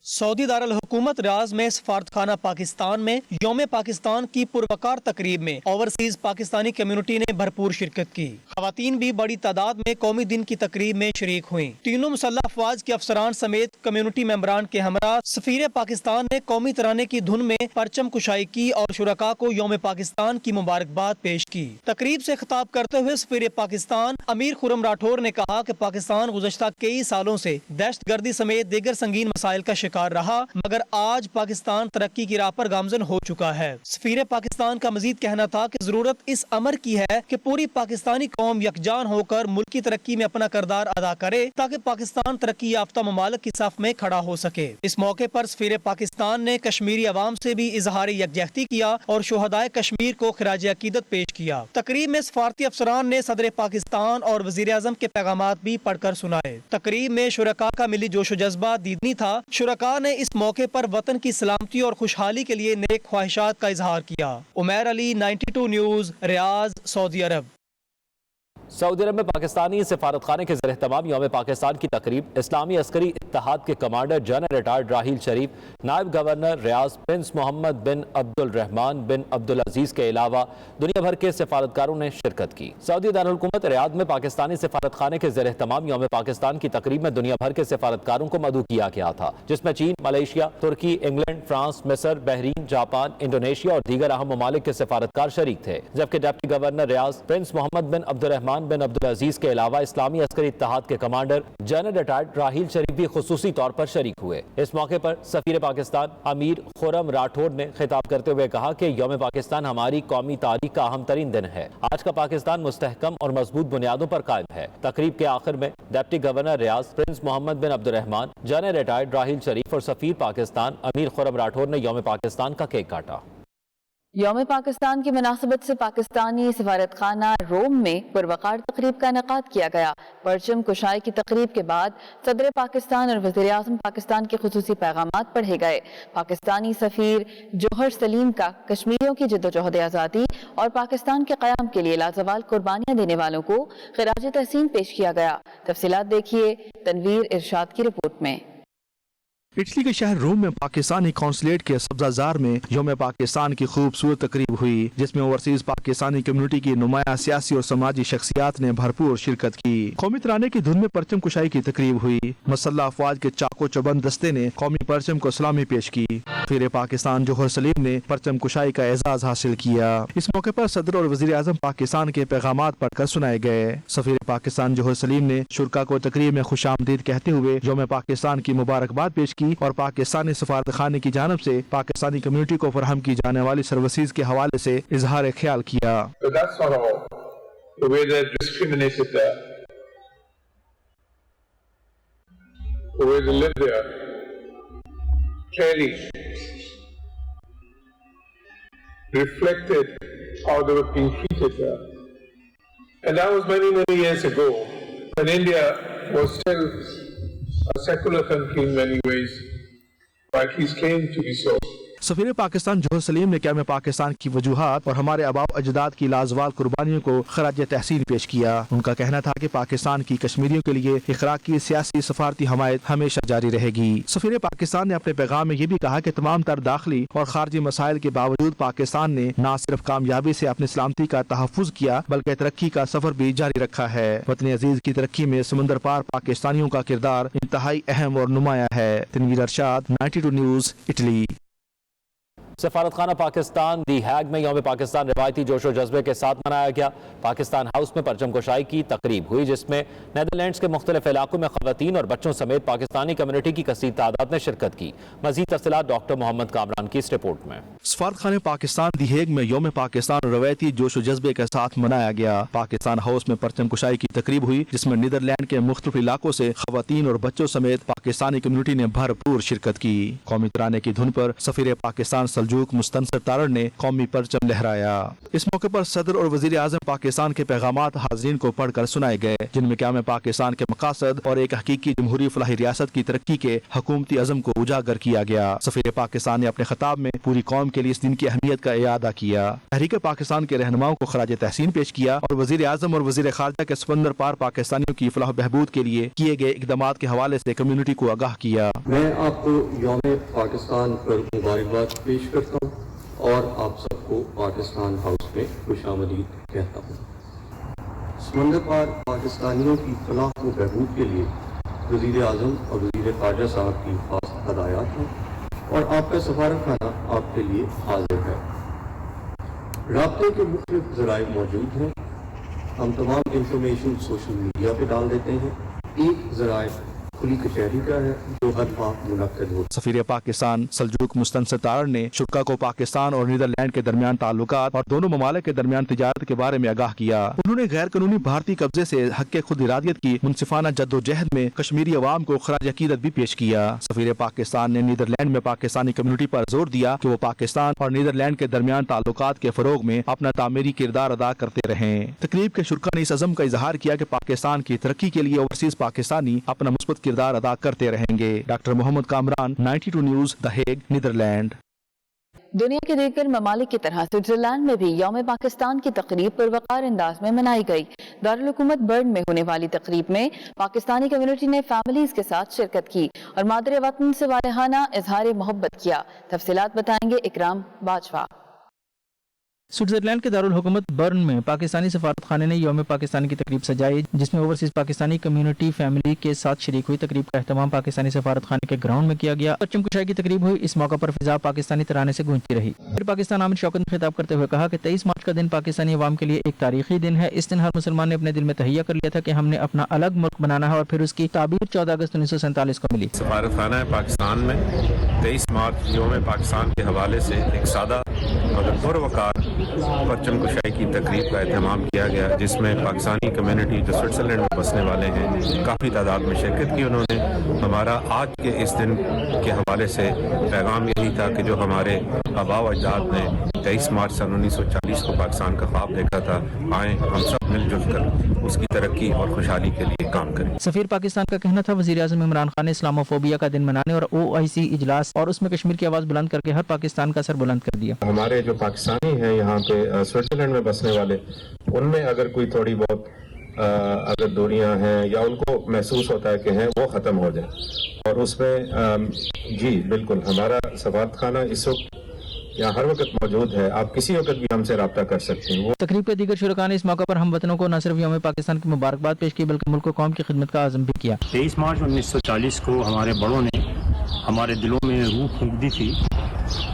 سعودی دارالحکومت ریاض میں سفارتخانہ پاکستان میں یوم پاکستان کی پروقار تقریب میں اوورسیز پاکستانی کمیونٹی نے بھرپور شرکت کی۔ خواتین بھی بڑی تعداد میں قومی دن کی تقریب میں شریک ہوئیں۔ تینوں مسلح افواج کے افسران سمیت کمیونٹی ممبران کے ہمراہ سفیر پاکستان نے قومی ترانے کی دھن میں پرچم کشائی کی اور شرکاء کو یوم پاکستان کی مبارکباد پیش کی۔ تقریب سے خطاب کرتے ہوئے سفیر پاکستان امیر خرم راٹھور نے کہا کہ پاکستان گزشتہ کئی سالوں سے دہشت گردی سمیت دیگر سنگین مسائل کا شکار رہا، مگر آج پاکستان ترقی کی راہ پر گامزن ہو چکا ہے۔ سفیر پاکستان کا مزید کہنا تھا کہ ضرورت اس امر کی ہے کہ پوری پاکستانی قوم یکجان ہو کر ملک کی ترقی میں اپنا کردار ادا کرے تاکہ پاکستان ترقی یافتہ ممالک کی صف میں کھڑا ہو سکے۔ اس موقع پر سفیر پاکستان نے کشمیری عوام سے بھی اظہار یکجہتی کیا اور شہدائے کشمیر کو خراج عقیدت پیش کیا۔ تقریب میں سفارتی افسران نے صدر پاکستان اور وزیر اعظم کے پیغامات بھی پڑھ کر سنائے۔ تقریب میں شرکاء کا ملی جوش و جذبہ دیدنی تھا۔ شرکاء نے اس موقع پر وطن کی سلامتی اور خوشحالی کے لیے نیک خواہشات کا اظہار کیا۔ عمیر علی، 92 نیوز، ریاض، سعودی عرب۔ سعودی عرب میں پاکستانی سفارت خانے کے زیر اہتمام یوم پاکستان کی تقریب اسلامی عسکری اتحاد کے commander general retired Raheel Sharif, نائب گورنر ریاض پرنس محمد بن عبد الرحمن بن عبدالعزیز کے علاوہ دنیا بھر کے سفارتکاروں نے شرکت کی۔ سعودی دارالحکومت ریاض میں پاکستانی سفارت خانے کے زیر اہتمام یوم پاکستان کی تقریب میں دنیا بھر کے سفارتکاروں کو مدعو کیا گیا تھا، جس میں چین، ملائیشیا، ترکی، انگلینڈ، فرانس، مصر، بحرین، جاپان، انڈونیشیا اور دیگر اہم ممالک کے سفارتکار شریک تھے، جبکہ ڈپٹی گورنر ریاض پرنس محمد بن عبدالرحمن بن عبدالعزیز کے علاوہ اسلامی عسکری اتحاد کے commander general retired Raheel Sharif بھی خصوصی طور پر شریک ہوئے۔ اس موقع پر سفیر پاکستان امیر خرم راٹھور نے خطاب کرتے ہوئے کہا کہ یوم پاکستان ہماری قومی تاریخ کا اہم ترین دن ہے۔ آج کا پاکستان مستحکم اور مضبوط بنیادوں پر قائم ہے۔ تقریب کے آخر میں ڈپٹی گورنر ریاض پرنس محمد بن عبدالرحمن، جنرل ریٹائرڈ راحیل شریف اور سفیر پاکستان امیر خرم راٹھور نے یوم پاکستان کا کیک کاٹا۔ یوم پاکستان کی مناسبت سے پاکستانی سفارت خانہ روم میں پروقار تقریب کا انعقاد کیا گیا۔ پرچم کشائی کی تقریب کے بعد صدر پاکستان اور وزیر اعظم پاکستان کے خصوصی پیغامات پڑھے گئے۔ پاکستانی سفیر جوہر سلیم کا کشمیریوں کی جدوجہد آزادی اور پاکستان کے قیام کے لیے لازوال قربانیاں دینے والوں کو خراج تحسین پیش کیا گیا۔ تفصیلات دیکھیے تنویر ارشاد کی رپورٹ میں۔ اٹلی کے شہر روم میں پاکستانی قونصلیٹ کے سبزہ زار میں یوم پاکستان کی خوبصورت تقریب ہوئی، جس میں اوورسیز پاکستانی کمیونٹی کی نمایاں سیاسی اور سماجی شخصیات نے بھرپور شرکت کی۔ قومی ترانے کی دھن میں پرچم کشائی کی تقریب ہوئی۔ مسلح افواج کے چاقو چوبند دستے نے قومی پرچم کو سلامی پیش کی۔ سفیر پاکستان جوہر سلیم نے پرچم کشائی کا اعزاز حاصل کیا۔ اس موقع پر صدر اور وزیر اعظم پاکستان کے پیغامات پڑھ کر سنائے گئے۔ سفیر پاکستان جوہر سلیم نے شرکاء کو تقریب میں خوش آمدید کہتے ہوئے یوم پاکستان کی مبارکباد پیش کی اور پاکستانی سفارت خانے کی جانب سے پاکستانی کمیونٹی کو فراہم کی جانے والی سروسز کے حوالے سے اظہار خیال کیا۔ And that was many, many years ago, when India was still a secular country in many ways, or at least claimed to be so. سفیر پاکستان جوہر سلیم نے قیام پاکستان کی وجوہات اور ہمارے آباء و اجداد کی لازوال قربانیوں کو خراج تحسین پیش کیا۔ ان کا کہنا تھا کہ پاکستان کی کشمیریوں کے لیے اخراقی سیاسی سفارتی حمایت ہمیشہ جاری رہے گی۔ سفیر پاکستان نے اپنے پیغام میں یہ بھی کہا کہ تمام تر داخلی اور خارجی مسائل کے باوجود پاکستان نے نہ صرف کامیابی سے اپنی سلامتی کا تحفظ کیا بلکہ ترقی کا سفر بھی جاری رکھا ہے۔ وطن عزیز کی ترقی میں سمندر پار پاکستانیوں کا کردار انتہائی اہم اور نمایاں ہے۔ تنویر ارشاد، 92 نیوز، اٹلی۔ سفارت خانہ پاکستان دی ہیگ میں یوم پاکستان روایتی جوش و جذبے کے ساتھ منایا گیا۔ پاکستان ہاؤس میں پرچم کشائی کی تقریب ہوئی، جس میں نیدرلینڈز کے مختلف علاقوں میں خواتین اور بچوں سمیت پاکستانی کمیونٹی کی کثیر تعداد نے شرکت کی۔ مزید تفصیلات ڈاکٹر محمد کامران کی اس رپورٹ میں۔ سفارت خانہ پاکستان دی ہیگ میں یوم پاکستان روایتی جوش و جذبے کے ساتھ منایا گیا۔ پاکستان ہاؤس میں پرچم کشائی کی تقریب ہوئی، جس میں نیدرلینڈ کے مختلف علاقوں سے خواتین اور بچوں سمیت پاکستانی کمیونٹی نے بھرپور شرکت کی۔ قومی ترانے کی دھن پر سفیر پاکستان सलजूक मुस्तनसर तारड़ ने कौमी परचम लहराया। इस मौके पर सदर और वजीर आजम पाकिस्तान के पैगामात हाज़रीन को पढ़कर सुनाए गए, जिनमें क़याम पाकिस्तान के मकासद और एक हकीकी जमहूरी फलाही रियासत की तरक्की के हुकूमती अज़म को उजागर किया गया। सफ़ीर पाकिस्तान ने अपने खिताब में पूरी कौम के लिए इस दिन की अहमियत का इयादा किया, तहरीक पाकिस्तान के रहनुमाओं को खराज तहसीन पेश किया और वजीर आजम और वजीर खारजा के समंदर पार पाकिस्तानियों की फलाह बहबूद के लिए किए गए इक़दामात के हवाले से कम्युनिटी को आगाह किया। मैं आपको यौम पाकिस्तान पर मुबारकबाद पेश करता हूँ और आप सबको पाकिस्तान हाउस में खुशामदीद कहता हूँ। समंदर पार पाकिस्तानियों की फलाह व बहबूद के लिए वज़ीर आज़म और वज़ीर ख़ारजा साहब की खास हदायत हैं और आपका सफारतखाना आपके लिए हाजिर है। राब्ते के मुख्तलिफ ज़राए मौजूद हैं। हम तमाम इंफॉर्मेशन सोशल मीडिया पे डाल देते हैं। एक ज़राए खुली कचहरी का है जो हर माह मुनक्कद होता है। सफीर पाकिस्तान सलजूक मुस्तनसर तारड़ ने शुरा को पाकिस्तान और नीदरलैंड के दरमियान ताल्लुकात और दोनों ममालिक के दरमियान तिजारत के बारे में आगाह किया। उन्होंने गैर कानूनी भारतीय कब्जे से हक खुद इरादियत की मुनसिफाना जद्दोजहद में कश्मीरी अवाम को खराज अकीदत भी पेश किया। सफीर पाकिस्तान ने नीदरलैंड में पाकिस्तानी कम्युनिटी पर जोर दिया कि वो पाकिस्तान और नीदरलैंड के दरमियान ताल्लुकात के फरोग में अपना तामीरी किरदार अदा करते रहें। तकरीब के शुरा ने इस अज़म का इजहार किया कि पाकिस्तान की तरक्की के लिए ओवरसीज पाकिस्तानी अपना मुस्बत किरदार अदा करते रहेंगे। Doctor Mohammad Kamran, 92 news, the Hague, Netherlands. दुनिया के दीगर ममालिक की तरह स्विट्जरलैंड में भी यौम पाकिस्तान की तकरीब पुरवकार अंदाज में मनाई गई। दारुल हुकूमत बर्न में होने वाली तकरीब में पाकिस्तानी कम्युनिटी ने फैमिलीज के साथ शिरकत की और मादरे वतन से वालेहाना इजहार मोहब्बत किया। तफसीलात बताएंगे इकराम बाजवा। स्विट्जरलैंड के दारुल हुकूमत बर्न में पाकिस्तानी सफारत खाने ने यौम पाकिस्तान की तकरीब सजाई, जिसमें ओवरसीज पाकिस्तानी कम्युनिटी फैमिली के साथ शरीक हुई। तकरीब का एहतमाम पाकिस्तानी सफारत खाने के ग्राउंड में किया गया। परचम कुशाई की तकरीब हुई। इस मौके पर फिजा पाकिस्तानी तराने से गूंजती रही। फिर पाकिस्तान आमिर शौकत ने खिताब करते हुए कहा कि 23 मार्च का दिन पाकिस्तानी अवाम के लिए एक तारीखी दिन है। इस दिन हर मुसलमान ने अपने दिल में तहिया कर लिया था कि हमने अपना अलग मुल्क बनाना है और फिर उसकी ताबीर 14 अगस्त 1947 को मिली। सफारत खाना है पाकिस्तान में 23 मार्च यौम पाकिस्तान के हवाले से एक सादा मगर पुरवकार परचम कुशाई की तकरीब का एहतमाम किया गया, जिसमें पाकिस्तानी कम्युनिटी जो स्विट्ज़रलैंड में बसने वाले हैं काफ़ी तादाद में शिरकत की उन्होंने। हमारा आज के इस दिन के हवाले से पैगाम यही था कि जो हमारे आबा व अजदाद ने 23 मार्च सन 1940 को पाकिस्तान का ख्वाब देखा था, आए हम सब मिलजुल कर उसकी तरक्की और खुशहाली के लिए काम करें। सफीर पाकिस्तान का कहना था वज़ीर आज़म इमरान खान ने इस्लामोफोबिया का दिन मनाने और OIC इजलास और उसमें कश्मीर की आवाज़ बुलंद करके हर पाकिस्तान का सर बुलंद कर दिया। हमारे जो पाकिस्तानी हैं यहाँ पे स्विट्ज़रलैंड में बसने वाले, उनमें अगर कोई थोड़ी बहुत अगर दूरियां हैं या उनको महसूस होता है कि हैं, वो ख़त्म हो जाए। और उसमें जी बिल्कुल हमारा सफारत खाना इस वक्त यहाँ हर वक्त मौजूद है। आप किसी वक्त भी हमसे रब्ता कर सकते हैं। तकरीब के दीगर शुरका ने इस मौके पर हम वतनों को न सिर्फ यौम पाकिस्तान की मुबारकबाद पेश की बल्कि मुल्क कौम की खिदमत का आज़म भी किया। 23 मार्च 1940 को हमारे बड़ों ने हमारे दिलों में रूह फूंक दी थी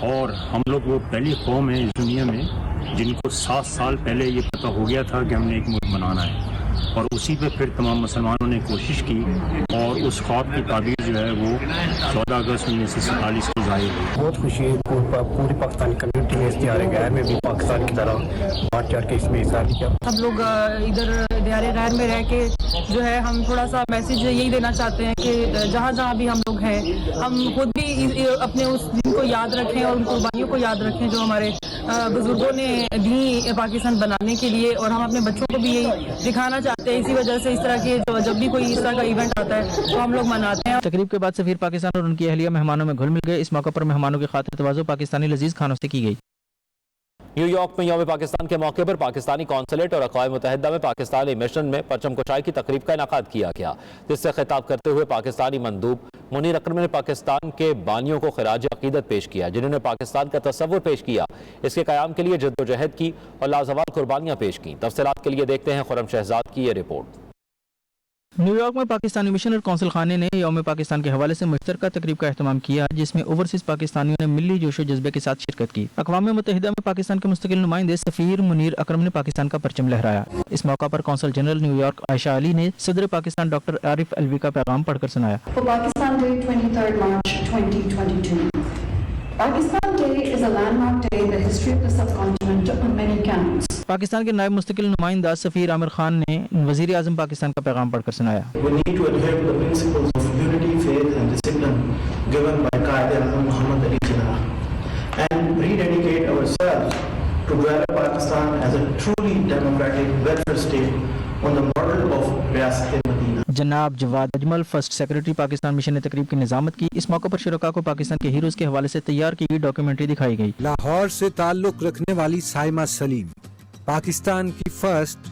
और हम लोग वो पहली कौम है इस दुनिया में जिनको 7 साल पहले ये पता हो गया था कि हमने एक मुल्क बनाना है, और उसी पे फिर तमाम मुसलमानों ने कोशिश की और उस ख्वाब की ताबीर जो है वो 14 अगस्त 1947 को ज़ाहिर हुई। बहुत खुशी है पूरी पाकिस्तानी कम्युनिटी ने इश्तिहार गैर में भी पाकिस्तान की तरह मार्च के इसमें हिस्सा लिया। हम लोग इधर इश्तिहार गैर में रह के जो है हम थोड़ा सा मैसेज यही देना चाहते हैं कि जहाँ जहाँ भी हम लोग हैं हम खुद भी अपने उस दिन को याद रखें और उन कुर्बानियों को याद रखें जो हमारे बुजुर्गों ने दी पाकिस्तान बनाने के लिए, और हम अपने बच्चों को भी यही दिखाना चाहते हैं। इसी वजह से इस तरह के जब भी कोई इस तरह का इवेंट आता है तो हम लोग मनाते हैं। तकरीब के बाद सफीर पाकिस्तान और उनकी अहलिया मेहमानों में घुल मिल गए। इस मौके पर मेहमानों की खातिर तवाज़ो पाकिस्तानी लजीज खानों से की गई। न्यूयॉर्क में यौम पाकिस्तान के मौके पर पाकिस्तानी कौंसलेट और अक़वाम मुत्तहिदा में पाकिस्तानी मिशन में परचम कुशाई की तकरीब का इनाकाद किया गया, जिससे खिताब करते हुए पाकिस्तानी मंदूब मुनीर अकरम ने पाकिस्तान के बानियों को खराज अकीदत पेश किया, जिन्होंने पाकिस्तान का तस्वुर पेश किया, इसके क़याम के लिए जद्दोजहद की और लाजवाल कुर्बानियाँ पेश की। तफसीलात के लिए देखते हैं खुर्रम शहजाद की ये रिपोर्ट। न्यूयॉर्क में पाकिस्तानी मिशन और कौंसल खाने ने यौम पाकिस्तान के हवाले से मुश्तरका तकरीब का एहतमाम किया, जिसमें ओवरसीज पाकिस्तानियों ने मिली जोश व जज्बे के साथ शिरकत की। अक़वाम मुत्तहिदा में पाकिस्तान के मुस्तकिल नुमाइंदे सफीर मुनीर अकरम ने पाकिस्तान का परचम लहराया। इस मौका पर consul general New York Ayesha Ali ने सदर पाकिस्तान डॉक्टर आरिफ अलवी का पैगाम पढ़कर सुनाया। Pakistan Day is a landmark day in the history of the subcontinent on many counts. Pakistan के नायब मुस्तकिल नुमाइंदा सफीर आमिर खान ने वज़ीर आज़म पाकिस्तान का पैगाम पढ़कर सुनाया। We need to adhere to the principles of unity, faith and discipline given by Qaid-e-Azam Muhammad Ali Jinnah. and rededicate ourselves to develop Pakistan as a truly democratic welfare state on the model of Riyasat-e-Madina. जनाब Jawad Ajmal first secretary Pakistan mission ने तकरीब की निजामत की। इस मौके पर शुरका को पाकिस्तान के हीरोज के हवाले से तैयार की गई डॉक्यूमेंट्री दिखाई गई। लाहौर से ताल्लुक रखने वाली साइमा सलीम पाकिस्तान की फर्स्ट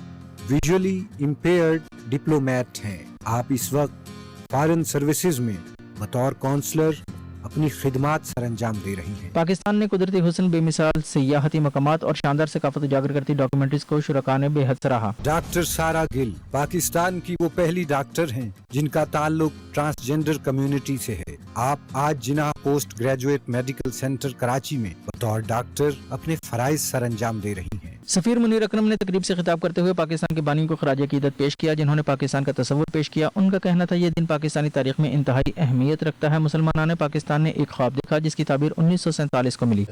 विजुअली इम्पेयर्ड डिप्लोमेट हैं। आप इस वक्त फॉरेन सर्विसेज में बतौर काउंसलर अपनी खिदमात सर अंजाम दे रही हैं। पाकिस्तान ने कुदरती हुस्न, बेमिसाल सियाहती मकामात और शानदार सकाफत उजागर करती डॉक्यूमेंट्रीज को शुरका ने बेहद सराहा। डॉक्टर सारा गिल पाकिस्तान की वो पहली डॉक्टर हैं जिनका ताल्लुक ट्रांसजेंडर कम्युनिटी से है। आप आज Jinnah post graduate medical centre Karachi में बतौर डॉक्टर अपने फराइज सर अंजाम दे रही हैं। सफीर मुनीर अकरम ने तकरीब से खिताब करते हुए पाकिस्तान के बानियों को खराज अकीदत पेश किया, जिन्होंने पाकिस्तान का तस्वुर पेश किया। उनका कहना था ये दिन पाकिस्तानी तारीख में इंतहाई अहमियत रखता है। मुसलमानान पाकिस्तान ने एक ख्वाब देखा जिसकी ताबीर 1947 को मिली।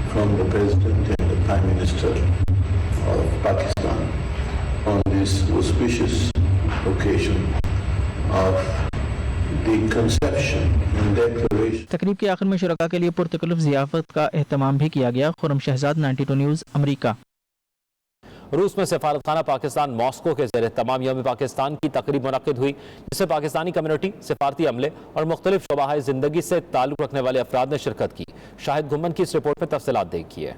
From the President and the Prime Minister of Pakistan on this auspicious occasion of the conception and declaration. तकरीब के आखिर में शुरका के लिए पुरतकल्लुफ़ ज़ियाफ़त का एहतमाम भी किया गया। खुर्रम शहजाद, 92 न्यूज़, अमरीका। रूस में सफारतखाना पाकिस्तान मॉस्को के ज़ेर तमाम यौम पाकिस्तान की तकरीब मुनक्किद हुई, जिसमें पाकिस्तानी कम्युनिटी, सिफारती अमले और मुख्तलिफ शोबाए ज़िंदगी से ताल्लुक़ रखने वाले अफराद ने शिरकत की। शाहिद घुम्मन की इस रिपोर्ट में तफसीलात देखिए।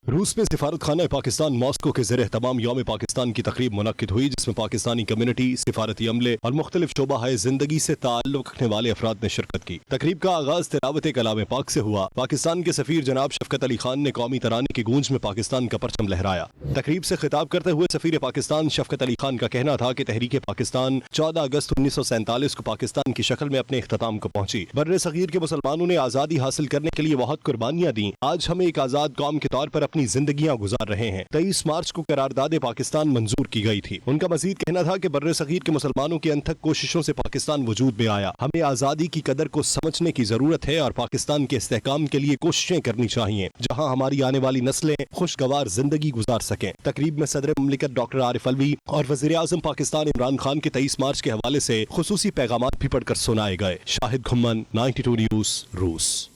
रूस में सिफारतखाना पाकिस्तान मॉस्को के ज़ेर तमाम यौम पाकिस्तान की तकरीब मुनक्किद हुई, जिसमें पाकिस्तानी कम्युनिटी, सिफारती अमले और मुख्तलिफ शोबाए ज़िंदगी से ताल्लुक़ रखने वाले अफराद ने शिरकत की। तकरीब का आगाज़ तिलावत कलाम पाक से हुआ। पाकिस्तान के सफ़ीर जनाब शफकत अली खान ने कौमी तराने की गूंज में पाकिस्तान का परचम लहराया। तकरीब से खिताब करते हुए सफ़ीर पाकिस्तान शफकत अली खान का कहना था कि तहरीक पाकिस्तान 14 अगस्त 1947 को पाकिस्तान की शक्ल में अपने इख्तिताम को पहुंची। बर्रे सगीर के मुसलमानों ने आज़ादी हासिल करने के लिए बहुत कुर्बानियाँ दी। आज हम एक आज़ाद कौम के तौर पर अपनी जिंदगियाँ गुजार रहे हैं। 23 मार्च को करारदाद पाकिस्तान मंजूर की गई थी। उनका मजीद कहना था कि बर्रे सगीर के मुसलमानों की अनथक कोशिशों से पाकिस्तान वजूद में आया। हमें आज़ादी की कदर को समझने की जरूरत है और पाकिस्तान के इस्तेहकाम के लिए कोशिशें करनी चाहिए, जहाँ हमारी आने वाली नस्लें खुशगवार जिंदगी गुजार सकें। तकरीब में सदर मुमलिकत डॉक्टर आरिफ अलवी और वज़ीर आज़म पाकिस्तान इमरान खान के 23 मार्च के हवाले से खुसूसी पैगामात भी पढ़कर सुनाए गए। शाहिद घुम्मन, 92 न्यूज़, रूस।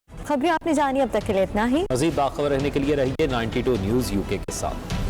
खबरें आपने जानी, अब तक के लिए इतना ही। मज़ीद बाखबर रहने के लिए रहिए 92 न्यूज़ यूके के साथ।